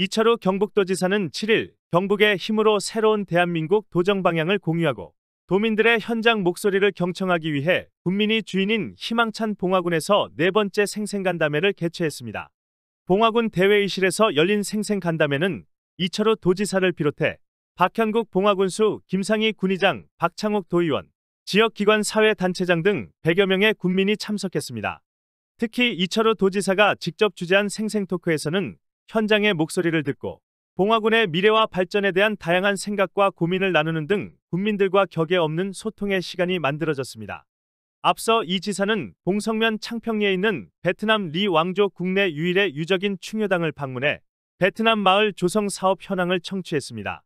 이철우 경북도지사는 7일 경북의 힘으로 새로운 대한민국 도정 방향을 공유하고 도민들의 현장 목소리를 경청하기 위해 군민이 주인인 희망찬 봉화군에서 네 번째 생생간담회를 개최했습니다. 봉화군 대회의실에서 열린 생생간담회는 이철우 도지사를 비롯해 박현국 봉화군수, 김상희 군의장, 박창욱 도의원, 지역기관 사회단체장 등 100여 명의 군민이 참석했습니다. 특히 이철우 도지사가 직접 주재한 생생토크에서는 현장의 목소리를 듣고 봉화군의 미래와 발전에 대한 다양한 생각과 고민을 나누는 등 군민들과 격에 없는 소통의 시간이 만들어졌습니다. 앞서 이 지사는 봉성면 창평리에 있는 베트남 리 왕조 국내 유일의 유적인 충효당을 방문해 베트남 마을 조성 사업 현황을 청취했습니다.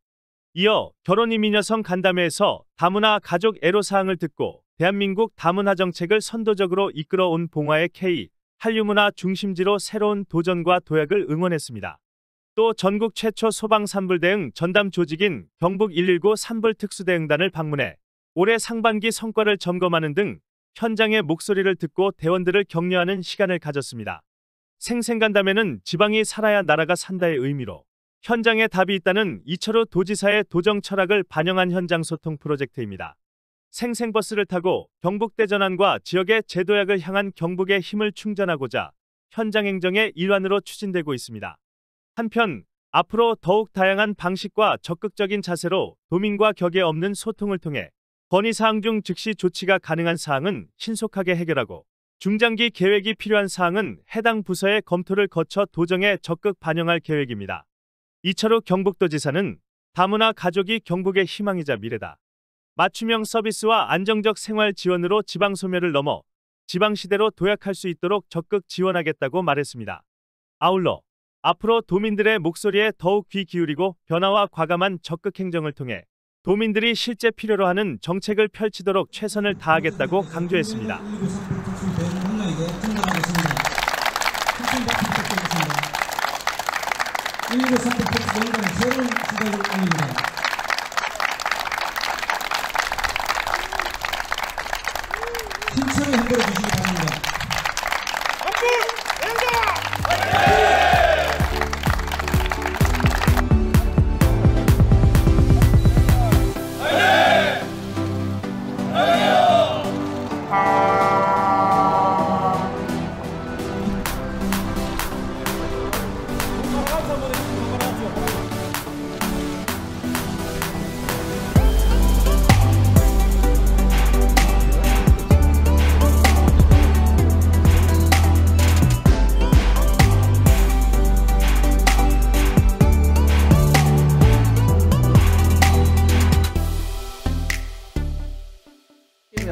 이어 결혼이민여성 간담회에서 다문화 가족 애로사항을 듣고 대한민국 다문화 정책을 선도적으로 이끌어온 봉화의 K, 한류문화 중심지로 새로운 도전과 도약을 응원했습니다. 또 전국 최초 소방산불대응 전담 조직인 경북 119 산불특수대응단을 방문해 올해 상반기 성과를 점검하는 등 현장의 목소리를 듣고 대원들을 격려하는 시간을 가졌습니다. 생생간담회는 지방이 살아야 나라가 산다의 의미로 현장에 답이 있다는 이철우 도지사의 도정 철학을 반영한 현장 소통 프로젝트입니다. 생생버스를 타고 경북대 전환과 지역의 재도약을 향한 경북의 힘을 충전하고자 현장 행정의 일환으로 추진되고 있습니다. 한편 앞으로 더욱 다양한 방식과 적극적인 자세로 도민과 격에 없는 소통을 통해 건의사항 중 즉시 조치가 가능한 사항은 신속하게 해결하고 중장기 계획이 필요한 사항은 해당 부서의 검토를 거쳐 도정에 적극 반영할 계획입니다. 이철우 경북도지사는 다문화 가족이 경북의 희망이자 미래다. 맞춤형 서비스와 안정적 생활 지원으로 지방 소멸을 넘어 지방시대로 도약할 수 있도록 적극 지원하겠다고 말했습니다. 아울러 앞으로 도민들의 목소리에 더욱 귀 기울이고 변화와 과감한 적극 행정을 통해 도민들이 실제 필요로 하는 정책을 펼치도록 최선을 다하겠다고 강조했습니다. 힘차게 흔들어 주시기 바랍니다.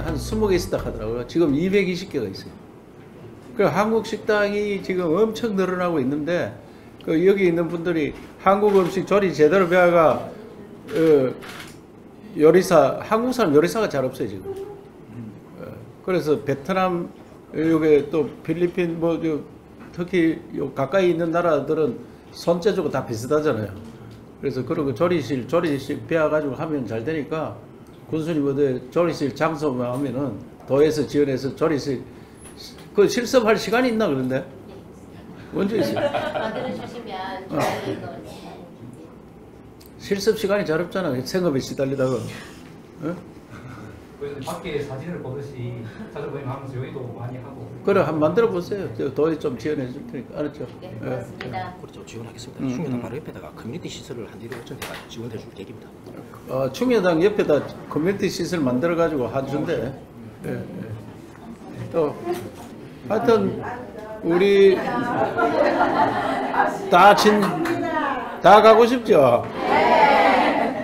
한 20개 있었다 하더라고요. 지금 220개가 있어요. 그 한국 식당이 지금 엄청 늘어나고 있는데 그 여기 있는 분들이 한국 음식 조리 제대로 배워가 요리사, 한국 사람 요리사가 잘 없어요 지금. 그래서 베트남, 요게 또 필리핀, 특히 요 가까이 있는 나라들은 손재주가 다 비슷하잖아요. 그래서 그런 거 조리실 배워가지고 하면 잘 되니까 군수님 어디 조리실 장소만 하면은 도에서 지원해서 조리실 그 실습할 시간이 있나 그런데? 언제 있어요? 만들어주시면 실습 시간이 잘 없잖아. 생업에 시달리다가. 어? 밖에 사진을 보듯이 사진 모임하면서 요리도 많이 하고. 그래, 한번 만들어 보세요. 도에 좀 지원해 줄 테니까. 알았죠? 네, 고맙습니다. 그렇죠. 지원하겠습니다. 충효당 바로 옆에다가 커뮤니티 시설을 한 뒤로 제가 지원해 줄 계획입니다. 충효당 옆에다 커뮤니티 시설 만들어 가지고 한준대. 예, 예. 또 하여튼 우리 다 가고 싶죠?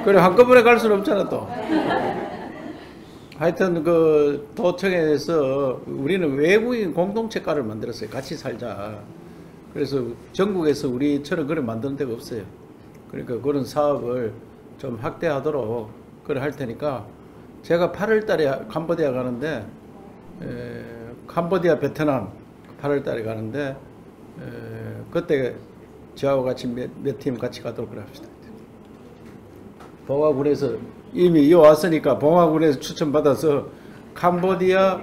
그래 한꺼번에 갈 수는 없잖아 또. 하여튼 그 도청에서 우리는 외국인 공동체과를 만들었어요. 같이 살자. 그래서 전국에서 우리처럼 그래 만드는 데가 없어요. 그러니까 그런 사업을 좀 확대하도록 그래 할 테니까 제가 8월 달에 캄보디아 가는데 캄보디아 베트남 8월 달에 가는데 그때 저하고 같이 몇 팀 같이 가도록 그래 합시다. 봉화군에서 이미 왔으니까 봉화군에서 추천받아서 캄보디아,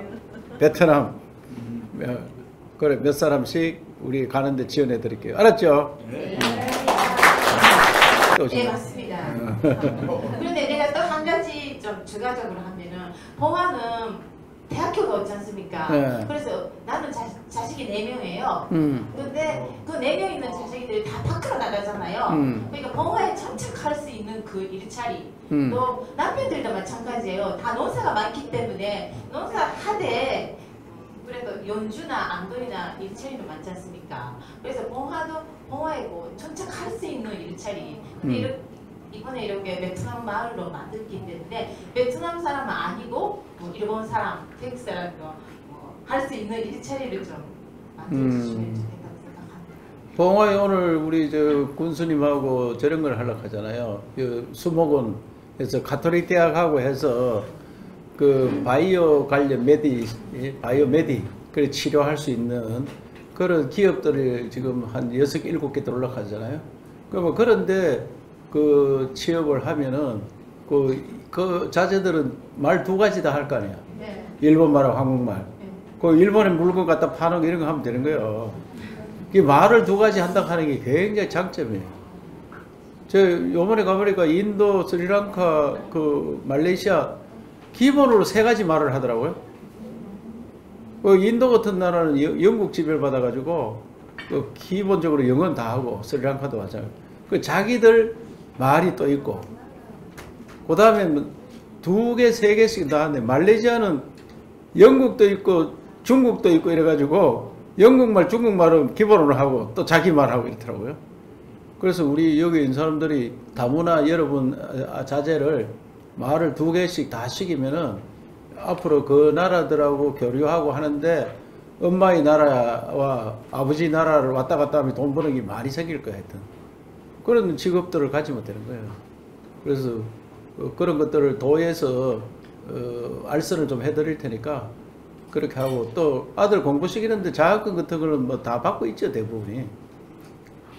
베트남 그래 몇 사람씩 우리 가는데 지원해 드릴게요. 알았죠? 네. 때 네, 오신다. 맞습니다. 그런데 내가 또 한 가지 좀 추가적으로 하면은 봉화는 대학교가 없지 않습니까? 네. 그래서 나는 자식이 4명이에요. 음. 근데 그 4명 있는 자식들이 다 밖으로 나가잖아요. 그러니까 봉화에 정착할 수 있는 그 일자리 또 남편들도 마찬가지예요. 다 농사가 많기 때문에 농사 하되 그래도 연주나 안동이나 일자리도 많지 않습니까? 그래서 봉화에 뭐 정착할 수 있는 일자리. 근데 이번에 이렇게 베트남 마을로 만들기 때문에 베트남 사람은 아니고 뭐 일본 사람, 태국 사람도 할 수 있는 일자리를 좀 만들어주시면 좋겠다고 생각합니다. 봉화에 오늘 우리 저 군수님하고 저런 걸 하려고 하잖아요. 그 수목원에서 가톨릭 대학하고 해서 그 바이오 관련 바이오 메디 그래 치료할 수 있는 그런 기업들이 지금 한 6, 7개 들어올라고 하잖아요. 그러면 그런데 그 취업을 하면은 그 자제들은 말 2가지 다 할 거 아니야. 네. 일본말하고 한국말. 네. 그 일본에 물건 갖다 파는 거 이런 거 하면 되는 거예요. 이 말을 2가지 한다고 하는 게 굉장히 장점이에요. 저 요번에 가보니까 인도, 스리랑카, 그 말레이시아 기본으로 3가지 말을 하더라고요. 그 인도 같은 나라는 영국 지배를 받아가지고 그 기본적으로 영어는 다 하고 스리랑카도 마찬가지. 그 자기들 말이 또 있고 그 다음에 2개, 3개씩 다 하는데 말레이시아는 영국도 있고 중국도 있고 이래가지고 영국말, 중국말은 기본으로 하고 또 자기 말하고 이렇더라고요. 그래서 우리 여기 있는 사람들이 다문화 여러분 자제를 말을 2개씩 다 시키면은 앞으로 그 나라들하고 교류하고 하는데 엄마의 나라와 아버지 나라를 왔다 갔다 하면 돈 버는 게 많이 생길 거야 하여튼. 그런 직업들을 가지면 되는 거예요. 그래서 그런 것들을 도에서 알선을 좀 해드릴 테니까 그렇게 하고 또 아들 공부 시키는데 장학금 같은 거는 뭐 다 받고 있죠 대부분이.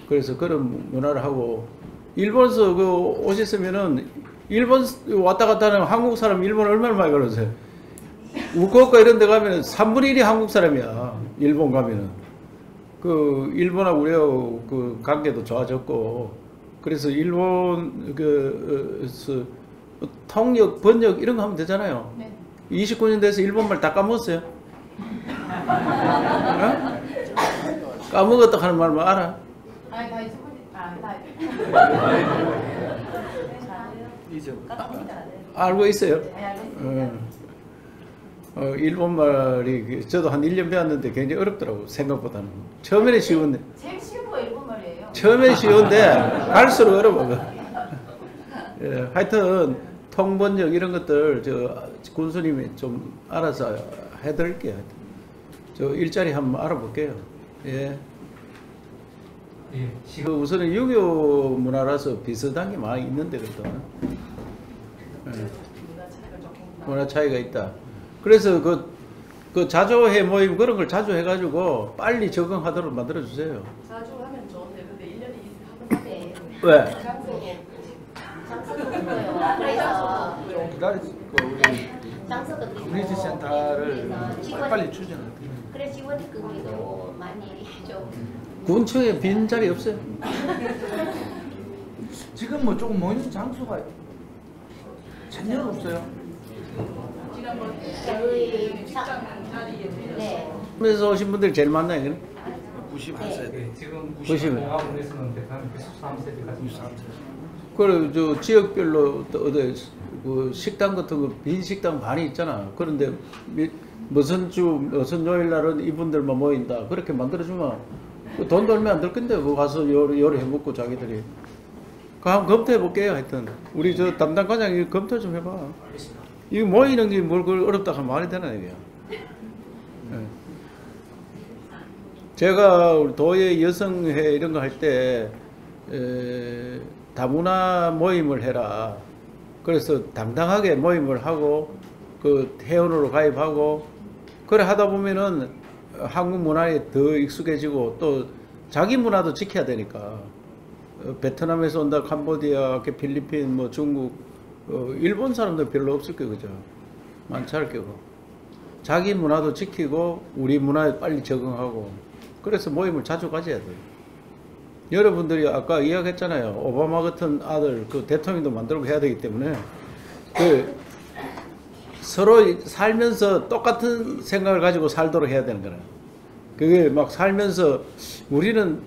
그래서 그런 문화를 하고 일본에서 그 오셨으면은 일본 왔다 갔다 하는 한국 사람 일본 얼마나 많이 걸었어요. 우쿠오카 이런 데 가면은 3분의 1이 한국 사람이야. 일본 가면은. 그 일본하고 우리하고 그 관계도 좋아졌고 그래서 일본 통역 번역 이런 거 하면 되잖아요. 네. 29년 돼서 일본말 다 까먹었어요. 어? 까먹었다 하는 말만 알아? 아니 다 잊어버리. 알고 있어요. 네, 알겠습니다. 일본말이 저도 한 1년 배웠는데 굉장히 어렵더라고 생각보다는. 처음에는 쉬운데 제일 쉬운 거 일본말이에요. 처음엔 쉬운데 갈수록 어려워. 예, 하여튼 통번역 이런 것들 저 군수님이 좀 알아서 해드릴게요. 저 일자리 한번 알아볼게요. 예. 예, 그 우선은 유교 문화라서 비슷한 게 많이 있는데 그래도 예. 문화 차이가 있다. 그래서 그 자조회 모임 그런 걸 자주 해가지고 빨리 적응하도록 만들어 주세요. 자주 하면 좋은데 근데 1년에 한 번밖에 네. 왜? 장소도 없어요. 그래서 기다리고 장소도 커뮤니티 센터를 빨리 추진할 때. 그래 지원금도 많이 좀 군청에 빈 자리 없어요. 지금 뭐 조금 모이는 장소가 전혀 없어요. 저희 네. 그래서 오신 분들 제일 많나요? 그럼? 91세. 네, 지금 90. 공화국에서는 베트남 93세대까지 93세. 그리고 저 지역별로 또 어디 그 식당 같은 거 빈 식당 많이 있잖아. 그런데 무슨 무슨 요일 날은 이분들만 모인다. 그렇게 만들어주면 그 돈도 얼마 안 들 건데 그거 가서 요리 해 먹고 자기들이. 그 한번 검토해 볼게요. 하여튼 우리 저 담당 과장이 검토 좀 해봐. 이거 모이는 게 뭘 그걸 어렵다 하면 말이 되나 이게. 예. 제가 우리 도의 여성회 이런 거 할 때 다문화 모임을 해라. 그래서 당당하게 모임을 하고 그 회원으로 가입하고 그래 하다 보면은 한국 문화에 더 익숙해지고 또 자기 문화도 지켜야 되니까 베트남에서 온다 캄보디아, 필리핀, 뭐 중국, 일본 사람들 별로 없을 거예요, 그죠? 많지 않을 거고 자기 문화도 지키고 우리 문화에 빨리 적응하고 그래서 모임을 자주 가져야 돼요. 여러분들이 아까 이야기했잖아요. 오바마 같은 아들 그 대통령도 만들고 해야 되기 때문에 그 서로 살면서 똑같은 생각을 가지고 살도록 해야 되는 거라. 그게 막 살면서 우리는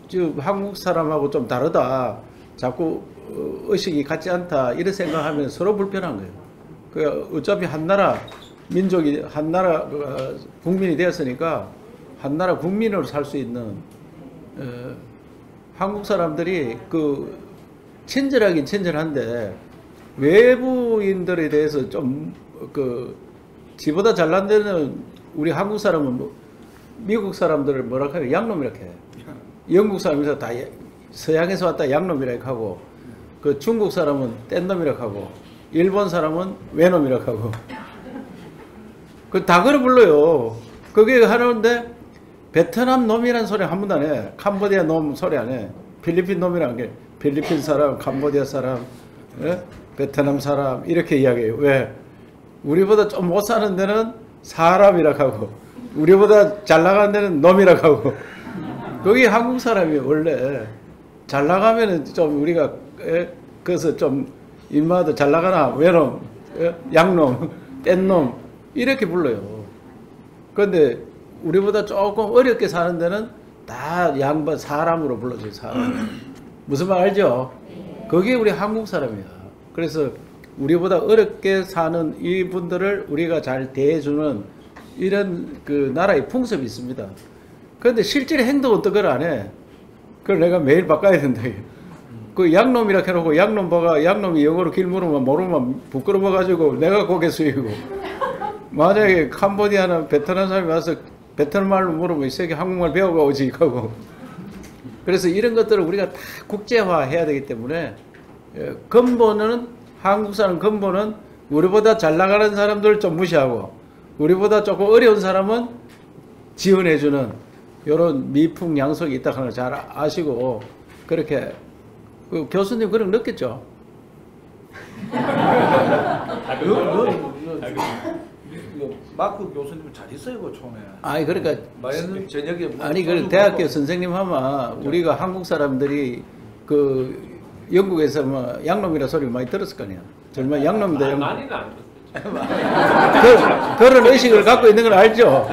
지금 한국 사람하고 좀 다르다. 자꾸 의식이 같지 않다. 이런 생각하면 서로 불편한 거예요. 그 어차피 한 나라 민족이 한 나라 국민이 되었으니까 한 나라 국민으로 살 수 있는 한국 사람들이 그 친절하긴 친절한데 외부인들에 대해서 좀 그 지보다 잘난 데는 우리 한국 사람은 뭐 미국 사람들을 뭐라 해요? 양놈이라고 해요. 영국 사람에서 다 서양에서 왔다 양놈이라고 하고 그 중국 사람은 뗀놈이라고 하고 일본 사람은 외놈이라고 하고 그 다 그래 불러요. 그게 하는데 베트남 놈이라는 소리 한 번도 안 해. 캄보디아 놈 소리 안 해. 필리핀 놈이라는 게 필리핀 사람, 캄보디아 사람, 베트남 사람 이렇게 이야기해요. 왜? 우리보다 좀 못 사는 데는 사람이라고 하고 우리보다 잘 나가는 데는 놈이라고 하고 거기 한국 사람이 원래 잘 나가면은 좀 우리가 그래서 좀 인마도 잘 나가나 외놈, 양놈, 뗀놈 이렇게 불러요. 그런데 우리보다 조금 어렵게 사는 데는 다 양반 사람으로 불러줘요. 사람. 무슨 말 알죠? 그게 우리 한국 사람이야. 그래서 우리보다 어렵게 사는 이분들을 우리가 잘 대해주는 이런 그 나라의 풍습이 있습니다. 그런데 실제로 행동은 또 그걸 안 해. 그걸 내가 매일 바꿔야 된다. 그 양놈이라 해놓고 양놈 봐가 양놈이 영어로 길 물으면 모르면 부끄러워가지고 내가 고개 숙이고 만약에 캄보디아나 베트남 사람이 와서 베트남 말로 물으면 이 새끼 한국말 배우고 오지 하고 그래서 이런 것들을 우리가 다 국제화해야 되기 때문에 근본은 한국 사람 근본은 우리보다 잘 나가는 사람들 좀 무시하고 우리보다 조금 어려운 사람은 지원해주는 이런 미풍양속이 있다 하는 걸 잘 아시고 그렇게 그 교수님 그런 거 느꼈죠? 마크 교수님은 잘했어요, 그 처음에. 아니 그러니까 마에는 저녁에 아니 그 대학교 선생님 하면 우리가 한국 사람들이 그 영국에서 뭐 양놈이라 소리 많이 들었을 거 아니야. 정말 양놈이다. 양놈. 많이는 안 들었어요. 그런 의식을 갖고 있는 걸 알죠.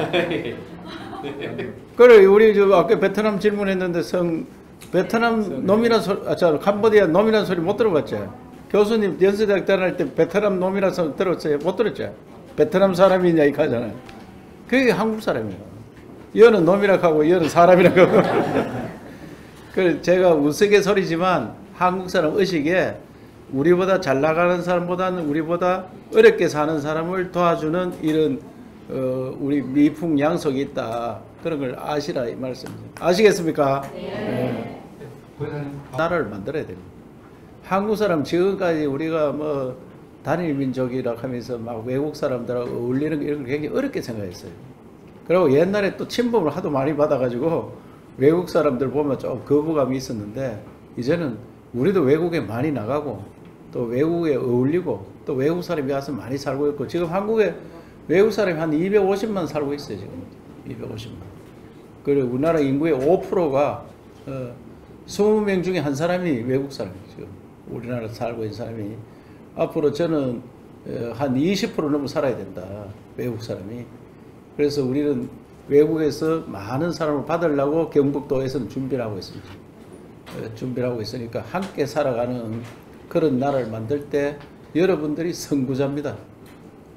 그래 우리 저 아까 베트남 질문했는데 베트남 놈이란 소리, 캄보디아 놈이란 소리 못 들어봤죠. 교수님 연세대학 다닐 때 베트남 놈이란 소리 들었어요? 못 들었죠. 베트남 사람이냐 이거 하잖아요. 그게 한국 사람이에요. 얘는 놈이라고 하고 얘는 사람이라고 하고. 그 제가 우스갯소리지만 한국 사람 의식에 우리보다 잘 나가는 사람보다는 우리보다 어렵게 사는 사람을 도와주는 이런 우리 미풍양속이 있다. 그런 걸 아시라 이 말씀입니다. 아시겠습니까? 네. 나라를 만들어야 됩니다. 한국 사람 지금까지 우리가 뭐 단일 민족이라 하면서 막 외국 사람들하고 어울리는 거 이런 걸 굉장히 어렵게 생각했어요. 그리고 옛날에 또 침범을 하도 많이 받아가지고 외국 사람들 보면 좀 거부감이 있었는데 이제는 우리도 외국에 많이 나가고 또 외국에 어울리고 또 외국 사람이 와서 많이 살고 있고 지금 한국에 외국 사람이 한 250만 살고 있어요. 지금 250만. 그리고 우리나라 인구의 5%가 20명 중에 한 사람이 외국 사람이에요. 지금 우리나라 살고 있는 사람이 앞으로 저는 한 20% 넘어 살아야 된다. 외국 사람이. 그래서 우리는 외국에서 많은 사람을 받으려고 경북도에서는 준비를 하고 있습니다. 준비를 하고 있으니까 함께 살아가는 그런 나라를 만들 때 여러분들이 선구자입니다.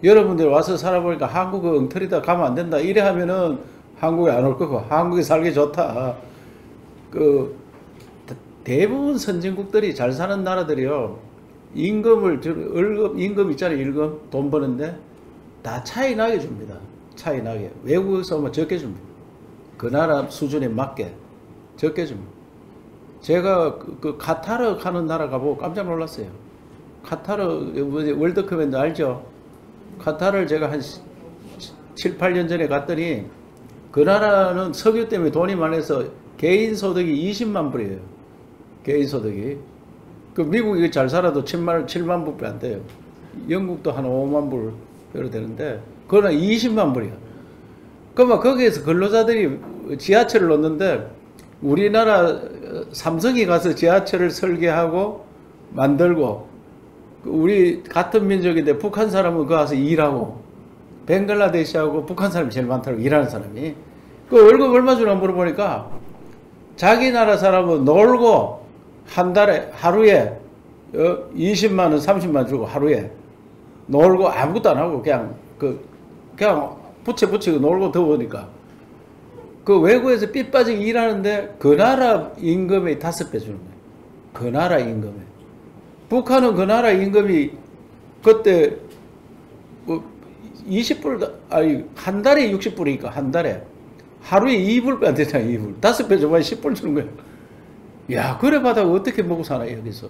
여러분들 와서 살아보니까 한국은 엉터리다 가면 안 된다. 이래 하면은 한국에 안 올 거고 한국에 살기 좋다. 그 대부분 선진국들이 잘 사는 나라들이요. 임금 있잖아요. 임금 돈 버는데 다 차이 나게 줍니다. 차이 나게. 외국에서 오면 적게 줍니다. 그 나라 수준에 맞게 적게 줍니다. 제가 그 카타르 가는 나라 가보고 깜짝 놀랐어요. 카타르 월드컵인데 알죠? 카타르를 제가 한 7, 8년 전에 갔더니 그 나라는 석유 때문에 돈이 많아서 개인 소득이 20만 불이에요. 개인 소득이. 그 미국이 잘 살아도 7만 불밖에 안 돼요. 영국도 한 5만 불 정도 되는데 그거는 20만 불이야. 그러면 거기에서 근로자들이 지하철을 놓는데 우리나라 삼성이 가서 지하철을 설계하고 만들고 우리 같은 민족인데 북한 사람은 그 가서 일하고 벵글라데시하고 북한 사람이 제일 많다고 일하는 사람이 그 월급 얼마 주나 물어보니까 자기 나라 사람은 놀고 한 달에 하루에 20만 원 30만 원 주고 하루에 놀고 아무것도 안 하고 그냥 붙이고 놀고 더우니까 그 외국에서 삐 빠지게 일하는데 그 나라 임금의 5배 주는 거예요. 그 나라 임금에. 북한은 그 나라 임금이 그때 뭐 20불 아니 한 달에 60불이니까 한 달에 하루에 2불 안 되잖아. 2불 5배 줘봐야 10불 주는 거야. 야 그래 받아 어떻게 먹고 사나 여기서.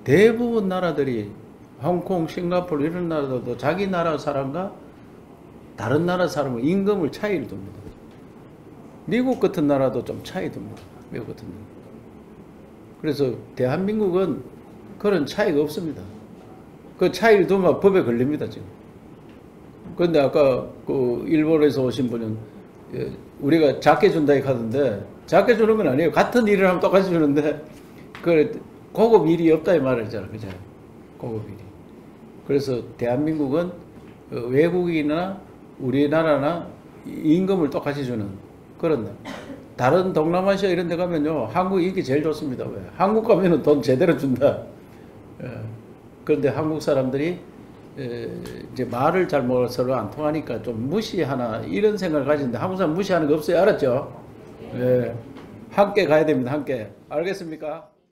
대부분 나라들이 홍콩, 싱가포르 이런 나라들도 자기 나라 사람과 다른 나라 사람은 임금을 차이를 둡니다. 미국 같은 나라도 좀 차이 둡니다. 미국 같은 나라. 그래서 대한민국은 그런 차이가 없습니다. 그 차이를 두면 법에 걸립니다, 지금. 그런데 아까 그 일본에서 오신 분은 우리가 작게 준다 하던데 작게 주는 건 아니에요. 같은 일을 하면 똑같이 주는데 그 고급 일이 없다 이 말이잖아, 그죠? 고급 일이. 그래서 대한민국은 외국인이나 우리나라나 임금을 똑같이 주는 그런 나라. 다른 동남아시아 이런 데 가면요 한국 인기 제일 좋습니다. 왜? 한국 가면은 돈 제대로 준다. 그런데 한국 사람들이 이제 말을 잘 모르고 서로 안 통하니까 좀 무시하나 이런 생각을 가지는데 한국 사람 무시하는 거 없어요. 알았죠? 함께 가야 됩니다. 함께. 알겠습니까?